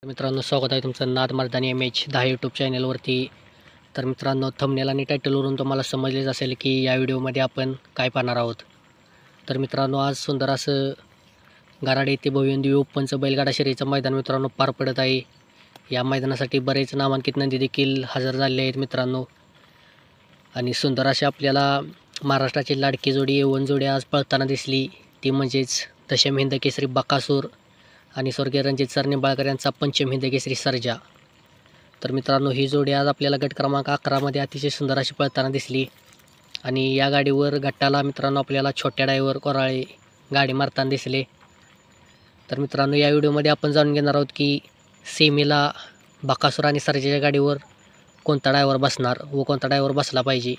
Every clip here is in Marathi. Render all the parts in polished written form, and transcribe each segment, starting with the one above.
मित्रांनो, स्वागत आहे तुमचं नाद मर्दानी MH10 यूट्यूब चॅनलवरती. तर मित्रांनो, थंबनेल आणि टायटलवरून तुम्हाला समजलेच असेल की या व्हिडिओमध्ये आपण काय पाहणार आहोत. तर मित्रांनो, आज सुंदर असं गराड येथे भव्यदिव्य ओपनचं बैलगाडा शर्यतीचं मैदान मित्रांनो पार पडत आहे. या मैदानासाठी बरेच नामांकित नंदी देखील हजर झाले आहेत मित्रांनो. आणि सुंदर अशी आपल्याला महाराष्ट्राची लाडकी जोडी A1 जोडी आज पळताना दिसली, ती म्हणजेच दशम हिंद केसरी बकासूर आणि स्वर्गीय रणजित सर निंबाळकर यांचा पंचम हिंद केसरी सर्जा. तर मित्रांनो, ही जोडी आज आपल्याला गट क्रमांक 11मध्ये अतिशय सुंदर अशी पळताना दिसली. आणि या गाडीवर गटाला मित्रांनो आपल्याला छोट्या ड्रायव्हर कोराळे गाडी मारताना दिसले. तर मित्रांनो, या व्हिडिओमध्ये आपण जाणून घेणार आहोत की सेमीला बकासूर आणि सर्जाच्या गाडीवर कोणता ड्रायव्हर बसणार व कोणता ड्रायव्हर बसला पाहिजे.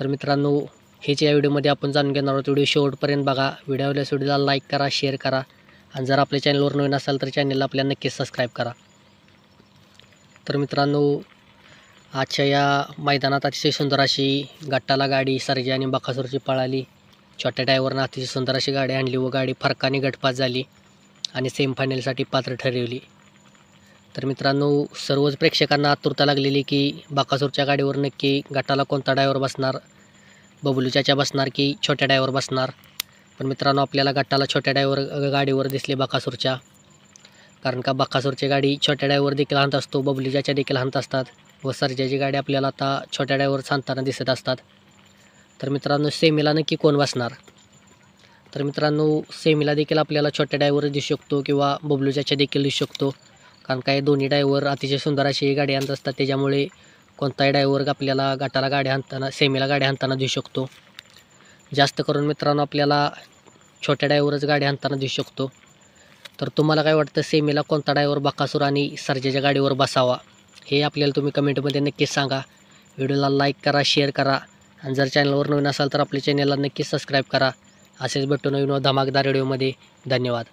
तर मित्रांनो, हेच या व्हिडिओमध्ये आपण जाणून घेणार आहोत. व्हिडिओ शेवटपर्यंत बघा. व्हिडिओला लाईक करा, शेअर करा आणि जर आपल्या चॅनलवर नवीन असाल तर चॅनलला आपल्या नक्कीच सबस्क्राईब करा. तर मित्रांनो, आजच्या या मैदानात अतिशय सुंदर अशी गटाला गाडी सर्जा आणि बकासूरची पळाली. छोट्या ड्रायव्हरनं अतिशय सुंदर अशी गाडी आणली व गाडी फरकाने गटपास झाली आणि सेमीफायनलसाठी पात्र ठरवली. तर मित्रांनो, सर्वच प्रेक्षकांना आतुरता लागलेली की बकासूरच्या गाडीवर नक्की गटाला कोणता ड्रायव्हर बसणार, बबलूच्या बसणार की छोट्या ड्रायव्हर बसणार. पण मित्रांनो, आपल्याला गटाला छोट्या ड्रायव्हर गाडीवर दिसले बकासूरच्या, कारण का बकासूरची गाडी छोट्या ड्रायव्हर देखील हाणत असतो, बबलूच्या देखील हाणत असतात व सर्जाची गाडी आपल्याला आता छोट्या ड्रायव्हर हाणताना दिसत असतात. तर मित्रांनो, सेमीला नक्की कोण बसणार. तर मित्रांनो, सेमीला देखील आपल्याला छोट्या ड्रायव्हर दिसू शकतो किंवा बबलूच्या देखील दिसू शकतो, कारण काय दोन्ही ड्रायव्हर अतिशय सुंदर अशी गाडी आणत असतात. त्याच्यामुळे कोणताही ड्रायव्हर आपल्याला गटाला गाडी हाणताना सेमीला गाडी हाणताना दिसू शकतो. जास्त करून मित्रांनो आपल्याला छोट्या ड्रायव्हरच गाडी हाणताना दिसू शकतो. तर तुम्हाला काय वाटतं, सेमीला कोणता ड्रायव्हर बकासूर आणि सर्जाच्या गाडीवर बसावा हे आपल्याला तुम्ही कमेंटमध्ये नक्कीच सांगा. व्हिडिओला लाईक करा, शेअर करा आणि जर चॅनलवर नवीन असाल तर आपल्या चॅनलला नक्कीच सबस्क्राईब करा. असेच भेटू नवीन व धमाकेदार व्हिडिओमध्ये. धन्यवाद.